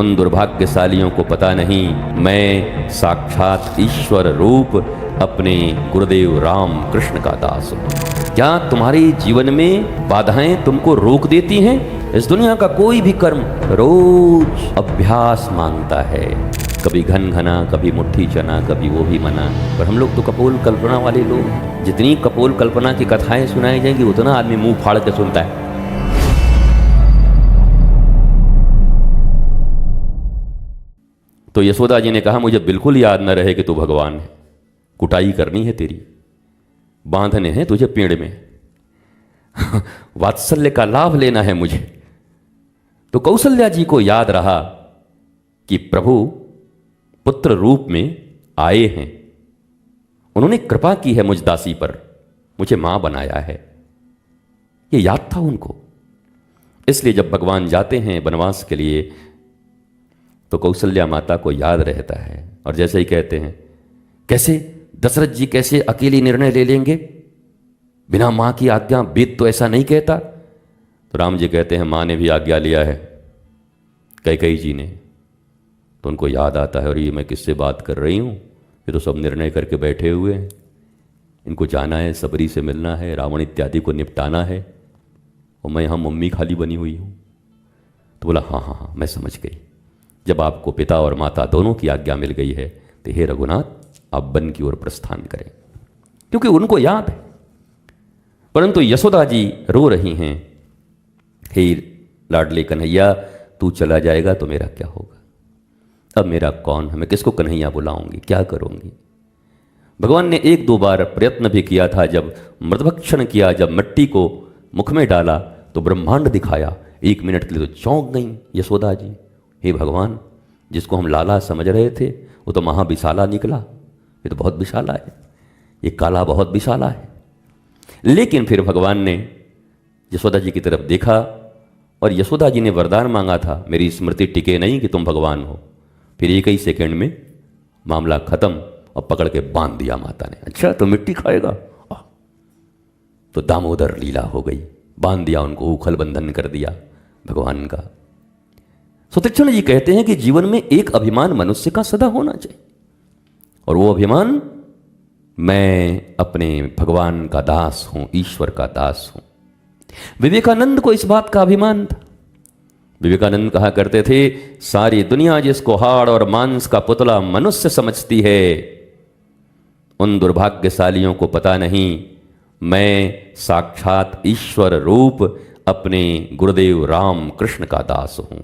उन दुर्भाग्यशालियों को पता नहीं मैं साक्षात ईश्वर रूप अपने गुरुदेव राम कृष्ण का दास हूँ। क्या तुम्हारे जीवन में बाधाएं तुमको रोक देती हैं? इस दुनिया का कोई भी कर्म रोज अभ्यास मांगता है, कभी घन घना, कभी मुट्ठी चना, कभी वो भी मना। पर हम लोग तो कपोल कल्पना वाले लोग, जितनी कपोल कल्पना की कथाएं सुनाई जाएंगी उतना आदमी मुंह फाड़ के सुनता है। तो यशोदा जी ने कहा मुझे बिल्कुल याद न रहे कि तू भगवान है, कुटाई करनी है तेरी, बांधने हैं तुझे पेड़ में वात्सल्य का लाभ लेना है मुझे। तो कौशल्या जी को याद रहा कि प्रभु पुत्र रूप में आए हैं, उन्होंने कृपा की है मुझ दासी पर, मुझे मां बनाया है, ये याद था उनको। इसलिए जब भगवान जाते हैं वनवास के लिए तो कौशल्या माता को याद रहता है। और जैसे ही कहते हैं कैसे दशरथ जी कैसे अकेली निर्णय ले लेंगे बिना मां की आज्ञा, वेद तो ऐसा नहीं कहता। तो राम जी कहते हैं मां ने भी आज्ञा लिया है कैकेयी जी ने। तो उनको याद आता है और ये मैं किससे बात कर रही हूँ, ये तो सब निर्णय करके बैठे हुए हैं, इनको जाना है, सबरी से मिलना है, रावण इत्यादि को निपटाना है, और मैं यहाँ मम्मी खाली बनी हुई हूँ। तो बोला हाँ हाँ हाँ मैं समझ गई, जब आपको पिता और माता दोनों की आज्ञा मिल गई है तो हे रघुनाथ आप वन की ओर प्रस्थान करें, क्योंकि उनको याद है। परंतु यशोदा जी रो रही हैं, हे लाडले कन्हैया तू चला जाएगा तो मेरा क्या होगा, अब मेरा कौन है, मैं किसको कन्हैया बुलाऊंगी, क्या करूंगी। भगवान ने एक दो बार प्रयत्न भी किया था, जब मृतभक्षण किया, जब मिट्टी को मुख में डाला तो ब्रह्मांड दिखाया, 1 मिनट के लिए तो चौंक गई यशोदा जी। हे भगवान, जिसको हम लाला समझ रहे थे वो तो महाविशाला निकला, ये तो बहुत विशाला है, ये काला बहुत विशाला है। लेकिन फिर भगवान ने यशोदा जी की तरफ देखा और यशोदा जी ने वरदान मांगा था मेरी स्मृति टिके नहीं कि तुम भगवान हो। फिर 1 ही सेकंड में मामला खत्म और पकड़ के बांध दिया माता ने। अच्छा तो मिट्टी खाएगा, तो दामोदर लीला हो गई, बांध दिया उनको, उखल बंधन कर दिया भगवान का। सुतीक्षण जी कहते हैं कि जीवन में एक अभिमान मनुष्य का सदा होना चाहिए, और वो अभिमान मैं अपने भगवान का दास हूं, ईश्वर का दास हूं। विवेकानंद को इस बात का अभिमान था। विवेकानंद कहा करते थे सारी दुनिया जिसको हाड़ और मांस का पुतला मनुष्य समझती है उन दुर्भाग्यशालियों को पता नहीं मैं साक्षात ईश्वर रूप अपने गुरुदेव राम कृष्ण का दास हूं।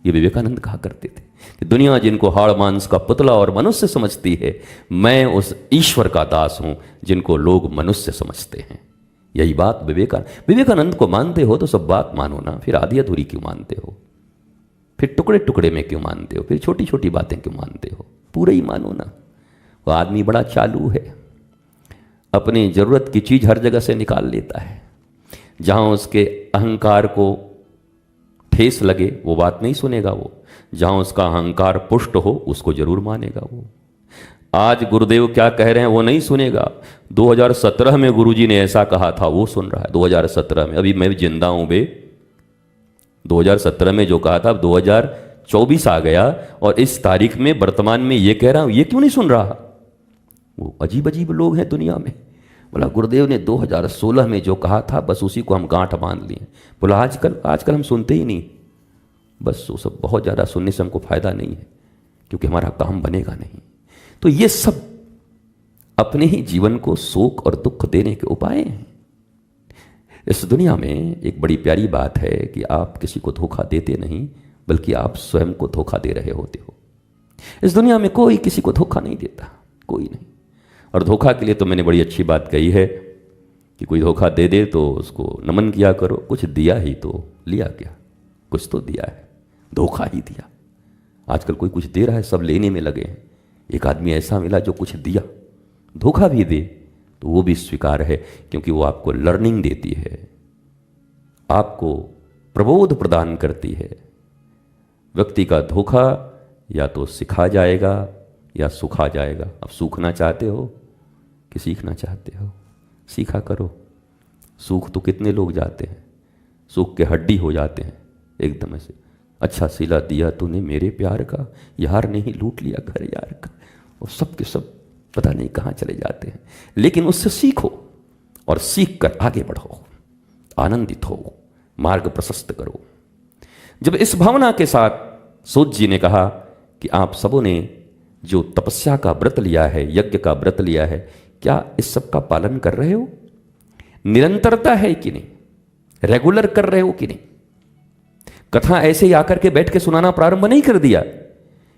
ये विवेकानंद कहा करते थे कि दुनिया जिनको हाड़ मांस का पुतला और मनुष्य समझती है, मैं उस ईश्वर का दास हूं जिनको लोग मनुष्य समझते हैं। यही बात विवेकानंद को मानते हो तो सब बात मानो ना, फिर आधी अधूरी क्यों मानते हो, फिर टुकड़े टुकड़े में क्यों मानते हो, फिर छोटी छोटी बातें क्यों मानते हो, पूरा ही मानो ना। वो आदमी बड़ा चालू है, अपनी जरूरत की चीज हर जगह से निकाल लेता है, जहां उसके अहंकार को ठेस लगे वो बात नहीं सुनेगा, वो जहां उसका अहंकार पुष्ट हो उसको जरूर मानेगा। वो आज गुरुदेव क्या कह रहे हैं वो नहीं सुनेगा, 2017 में गुरुजी ने ऐसा कहा था वो सुन रहा है। 2017 में, अभी मैं जिंदा हूं बे, 2017 में जो कहा था 2024 आ गया और इस तारीख में वर्तमान में ये कह रहा हूं, ये क्यों नहीं सुन रहा। वो अजीब अजीब लोग हैं दुनिया में। बोला गुरुदेव ने 2016 में जो कहा था बस उसी को हम गांठ बांध लिए। बोला आजकल हम सुनते ही नहीं, बस वो सब बहुत ज़्यादा सुनने से हमको फायदा नहीं है, क्योंकि हमारा काम बनेगा नहीं। तो ये सब अपने ही जीवन को शोक और दुख देने के उपाय हैं। इस दुनिया में एक बड़ी प्यारी बात है कि आप किसी को धोखा देते नहीं, बल्कि आप स्वयं को धोखा दे रहे होते हो। इस दुनिया में कोई किसी को धोखा नहीं देता, कोई नहीं। और धोखा के लिए तो मैंने बड़ी अच्छी बात कही है कि कोई धोखा दे दे तो उसको नमन किया करो, कुछ दिया ही तो लिया क्या, कुछ तो दिया है, धोखा ही दिया। आजकल कोई कुछ दे रहा है, सब लेने में लगे हैं। एक आदमी ऐसा मिला जो कुछ दिया, धोखा भी दे तो वो भी स्वीकार है, क्योंकि वो आपको लर्निंग देती है, आपको प्रबोध प्रदान करती है। व्यक्ति का धोखा या तो सिखा जाएगा या सुखा जाएगा। अब सूखना चाहते हो कि सीखना चाहते हो, सीखा करो। सूख तो कितने लोग जाते हैं, सूख के हड्डी हो जाते हैं एकदम से, अच्छा सिला दिया तूने मेरे प्यार का, यार ने ही लूट लिया घर यार का। वो सब के सब पता नहीं कहाँ चले जाते हैं। लेकिन उससे सीखो और सीख कर आगे बढ़ो, आनंदित हो, मार्ग प्रशस्त करो। जब इस भावना के साथ सूत जी ने कहा कि आप सबों ने जो तपस्या का व्रत लिया है, यज्ञ का व्रत लिया है, क्या इस सब का पालन कर रहे हो? निरंतरता है कि नहीं? रेगुलर कर रहे हो कि नहीं? कथा ऐसे ही आकर के बैठ के सुनाना प्रारंभ नहीं कर दिया।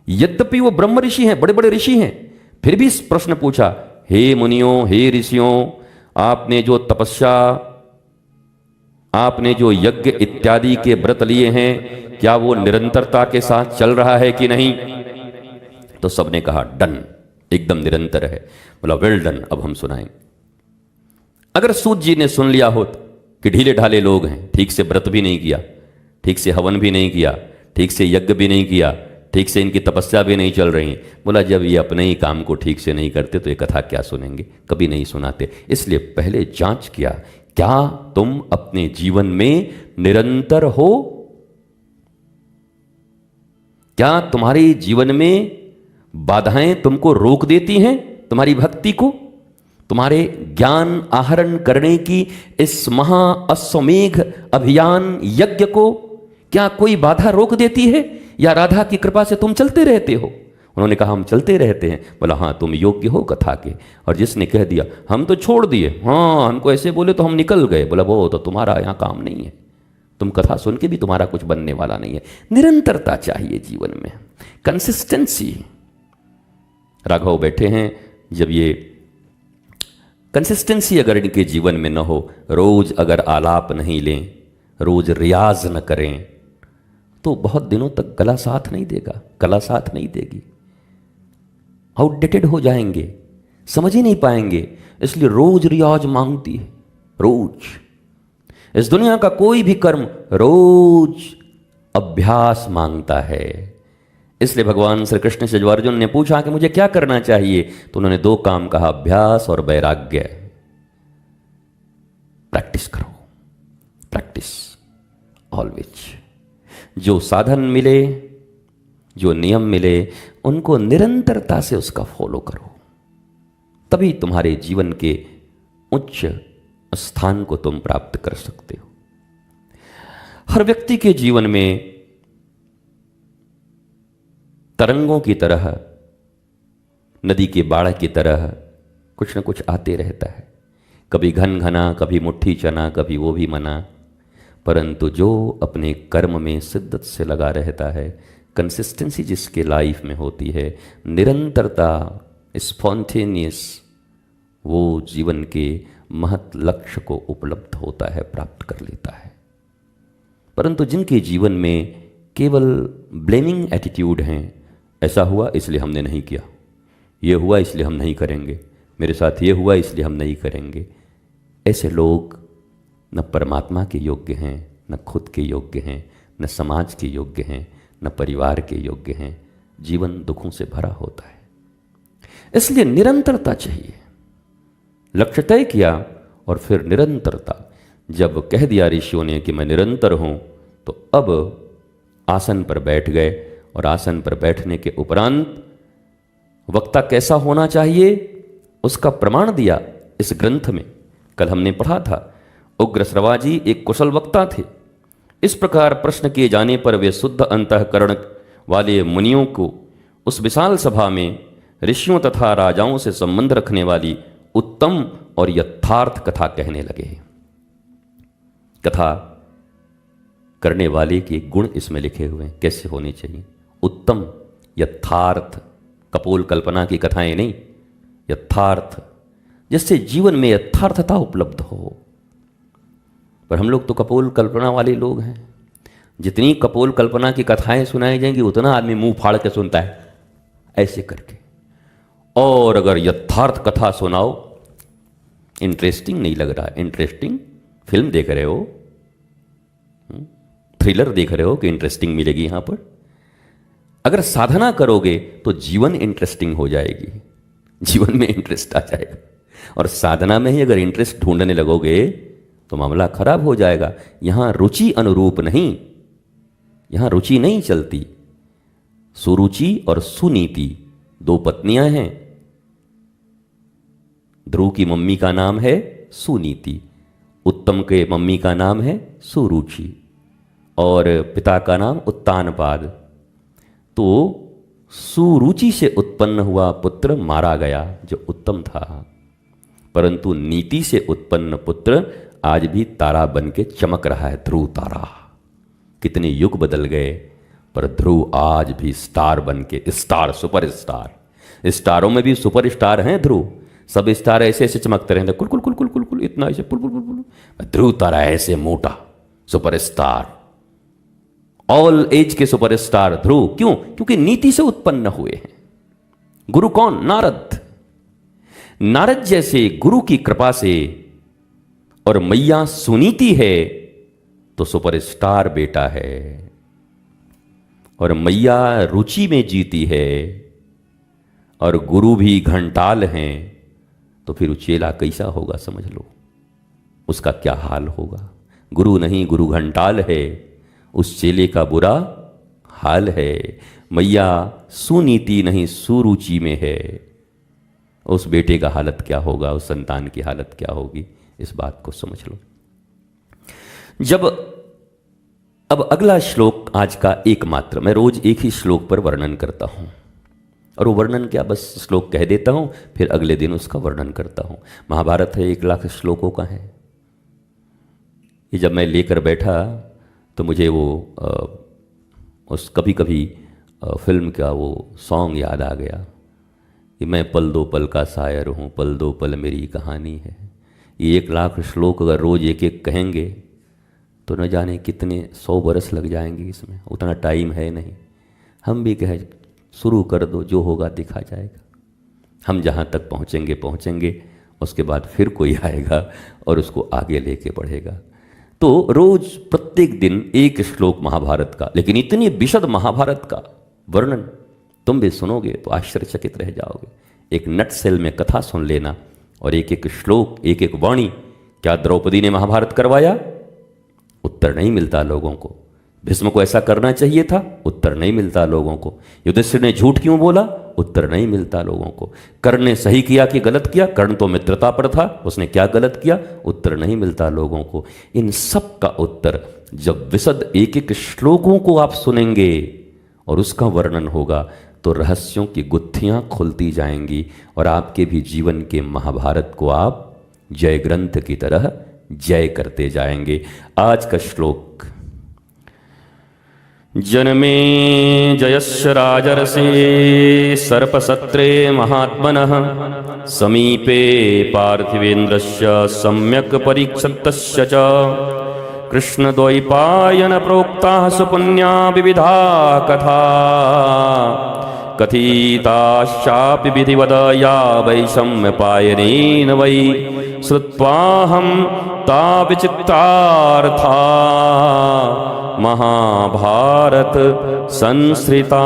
यद्यपि वो ब्रह्म ऋषि हैं, बड़े बड़े ऋषि हैं, फिर भी इस प्रश्न पूछा, हे मुनियों, हे ऋषियों, आपने जो तपस्या, आपने जो यज्ञ इत्यादि के व्रत लिए हैं, क्या वो निरंतरता के साथ चल रहा है कि नहीं? तो सबने कहा डन, एकदम निरंतर है। बोला वेल डन, अब हम सुनाएंगे। अगर सूत जी ने सुन लिया होता कि ढीले ढाले लोग हैं, ठीक से व्रत भी नहीं किया, ठीक से हवन भी नहीं किया, ठीक से यज्ञ भी नहीं किया, ठीक से इनकी तपस्या भी नहीं चल रही। बोला जब ये अपने ही काम को ठीक से नहीं करते तो ये कथा क्या सुनेंगे, कभी नहीं सुनाते। इसलिए पहले जांच किया, क्या तुम अपने जीवन में निरंतर हो? क्या तुम्हारे जीवन में बाधाएं तुमको रोक देती हैं तुम्हारी भक्ति को, तुम्हारे ज्ञान आहरण करने की इस महा अश्वमेघ अभियान यज्ञ को क्या कोई बाधा रोक देती है, या राधा की कृपा से तुम चलते रहते हो? उन्होंने कहा हम चलते रहते हैं। बोला हाँ, तुम योग्य हो कथा के। और जिसने कह दिया हम तो छोड़ दिए, हाँ हमको ऐसे बोले तो हम निकल गए, बोला वो तो तुम्हारा यहाँ काम नहीं है, तुम कथा सुन के भी तुम्हारा कुछ बनने वाला नहीं है। निरंतरता चाहिए जीवन में, कंसिस्टेंसी। राघव बैठे हैं, जब ये कंसिस्टेंसी अगर इनके जीवन में न हो, रोज अगर आलाप नहीं लें, रोज रियाज न करें, तो बहुत दिनों तक गला साथ नहीं देगा, कला साथ नहीं देगी, आउटडेटेड हो जाएंगे, समझ ही नहीं पाएंगे। इसलिए रोज रियाज मांगती है, रोज। इस दुनिया का कोई भी कर्म रोज अभ्यास मांगता है। इसलिए भगवान श्री कृष्ण से जब अर्जुन ने पूछा कि मुझे क्या करना चाहिए, तो उन्होंने दो काम कहा, अभ्यास और वैराग्य। प्रैक्टिस करो, प्रैक्टिस ऑलवेज। जो साधन मिले, जो नियम मिले, उनको निरंतरता से उसका फॉलो करो, तभी तुम्हारे जीवन के उच्च स्थान को तुम प्राप्त कर सकते हो। हर व्यक्ति के जीवन में तरंगों की तरह, नदी के बाढ़ की तरह कुछ न कुछ आते रहता है, कभी घन घना, कभी मुट्ठी चना, कभी वो भी मना। परंतु जो अपने कर्म में शिद्दत से लगा रहता है, कंसिस्टेंसी जिसके लाइफ में होती है, निरंतरता, स्पॉन्टेनियस, वो जीवन के महत लक्ष्य को उपलब्ध होता है, प्राप्त कर लेता है। परंतु जिनके जीवन में केवल ब्लेमिंग एटीट्यूड हैं, ऐसा हुआ इसलिए हमने नहीं किया, ये हुआ इसलिए हम नहीं करेंगे, मेरे साथ ये हुआ इसलिए हम नहीं करेंगे, ऐसे लोग न परमात्मा के योग्य हैं, न खुद के योग्य हैं, न समाज के योग्य हैं, न परिवार के योग्य हैं। जीवन दुखों से भरा होता है। इसलिए निरंतरता चाहिए। लक्ष्य तय किया और फिर निरंतरता। जब कह दिया ऋषियों ने कि मैं निरंतर हूं, तो अब आसन पर बैठ गए, और आसन पर बैठने के उपरांत वक्ता कैसा होना चाहिए उसका प्रमाण दिया इस ग्रंथ में। कल हमने पढ़ा था, उग्र श्रवाजी एक कुशल वक्ता थे। इस प्रकार प्रश्न किए जाने पर वे शुद्ध अंतःकरण वाले मुनियों को उस विशाल सभा में ऋषियों तथा राजाओं से संबंध रखने वाली उत्तम और यथार्थ कथा कहने लगे। कथा करने वाले के गुण इसमें लिखे हुए हैं, कैसे होने चाहिए। उत्तम, यथार्थ, कपोल कल्पना की कथाएं नहीं, यथार्थ, जिससे जीवन में यथार्थता उपलब्ध हो। पर हम लोग तो कपोल कल्पना वाले लोग हैं। जितनी कपोल कल्पना की कथाएं सुनाई जाएंगी उतना आदमी मुंह फाड़ के सुनता है, ऐसे करके। और अगर यथार्थ कथा सुनाओ, इंटरेस्टिंग नहीं लग रहा। इंटरेस्टिंग फिल्म देख रहे हो, थ्रिलर देख रहे हो कि इंटरेस्टिंग मिलेगी यहां पर। अगर साधना करोगे तो जीवन इंटरेस्टिंग हो जाएगी, जीवन में इंटरेस्ट आ जाएगा। और साधना में ही अगर इंटरेस्ट ढूंढने लगोगे तो मामला खराब हो जाएगा। यहां रुचि अनुरूप नहीं, यहां रुचि नहीं चलती। सुरुचि और सुनीति दो पत्नियां हैं। ध्रुव की मम्मी का नाम है सुनीति, उत्तम के मम्मी का नाम है सुरुचि और पिता का नाम उत्तानपाद। तो सुरुचि से उत्पन्न हुआ पुत्र मारा गया जो उत्तम था, परंतु नीति से उत्पन्न पुत्र आज भी तारा बन के चमक रहा है, ध्रुव तारा। कितने युग बदल गए पर ध्रुव आज भी स्टार बन के, स्टार, सुपर स्टार। स्टारों में भी सुपर स्टार हैं ध्रुव। सब स्टार ऐसे ऐसे चमकते रहते, कुल कुल कुल कुल कुल कुल, इतना ऐसे पुल पुल पुल पुल। ध्रुव तारा ऐसे मोटा सुपर स्टार, ऑल एज के सुपर स्टार ध्रुव। क्यों? क्योंकि नीति से उत्पन्न हुए हैं। गुरु कौन? नारद। नारद जैसे गुरु की कृपा से, और मैया सुनीति है तो सुपर स्टार बेटा है, और मैया रुचि में जीती है और गुरु भी घंटाल हैं, तो फिर चेला कैसा होगा समझ लो, उसका क्या हाल होगा। गुरु नहीं, गुरु घंटाल है, उस चेले का बुरा हाल है। मैया सुनीति नहीं सुरुचि में है, उस बेटे का हालत क्या होगा, उस संतान की हालत क्या होगी, इस बात को समझ लो। अब अगला श्लोक आज का एकमात्र, मैं रोज एक ही श्लोक पर वर्णन करता हूं, और वो वर्णन क्या, बस श्लोक कह देता हूं, फिर अगले दिन उसका वर्णन करता हूं। महाभारत है 1,00,000 श्लोकों का है। ये जब मैं लेकर बैठा तो मुझे वो उस कभी कभी फिल्म का वो सॉन्ग याद आ गया कि मैं पल दो पल का शायर हूँ, पल दो पल मेरी कहानी है। ये 1,00,000 श्लोक अगर रोज एक एक कहेंगे तो न जाने कितने 100 बरस लग जाएंगे, इसमें उतना टाइम है नहीं। हम भी कहें शुरू कर दो, जो होगा दिखा जाएगा। हम जहाँ तक पहुँचेंगे पहुँचेंगे, उसके बाद फिर कोई आएगा और उसको आगे लेके बढ़ेगा। तो रोज प्रत्येक दिन एक श्लोक महाभारत का, लेकिन इतनी विशद महाभारत का वर्णन तुम भी सुनोगे तो आश्चर्यचकित रह जाओगे। एक नट सेल में कथा सुन लेना और एक एक श्लोक, एक एक वाणी। क्या द्रौपदी ने महाभारत करवाया? उत्तर नहीं मिलता लोगों को। भीष्म को ऐसा करना चाहिए था? उत्तर नहीं मिलता लोगों को। युधिष्ठिर ने झूठ क्यों बोला? उत्तर नहीं मिलता लोगों को। कर्ण ने सही किया कि गलत किया? कर्ण तो मित्रता पर था, उसने क्या गलत किया? उत्तर नहीं मिलता लोगों को। इन सब का उत्तर जब विशद एक एक श्लोकों को आप सुनेंगे और उसका वर्णन होगा तो रहस्यों की गुत्थियां खुलती जाएंगी और आपके भी जीवन के महाभारत को आप जय ग्रंथ की तरह जय करते जाएंगे। आज का श्लोक, जन्मे जयस्य राजर्षे सर्पसत्रे महात्मनः समीपे पार्थिवेन्द्रस्य सम्यक् परीक्षितस्य च कृष्णद्वैपायन प्रोक्ताः सुपुण्या विविधा कथा कथिताश्चापि विधिवदया वैषम्यपायनेन वै श्रुत्वाहं ता विचित्रार्था महाभारत संस्कृता।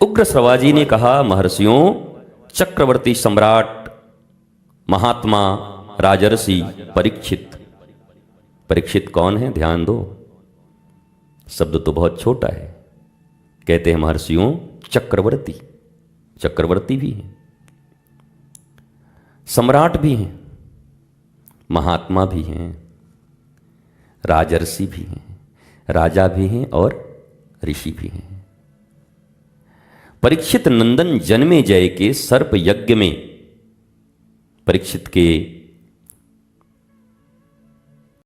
उग्र श्रवाजी ने कहा, महर्षियों, चक्रवर्ती सम्राट महात्मा राजर्षि परीक्षित। परीक्षित कौन है? ध्यान दो, शब्द तो बहुत छोटा है। कहते हैं महर्षियों चक्रवर्ती, चक्रवर्ती भी हैं, सम्राट भी हैं, महात्मा भी हैं, राजर्षि भी हैं, राजा भी हैं और ऋषि भी हैं। परीक्षित नंदन जन्मे जय के सर्प यज्ञ में परीक्षित के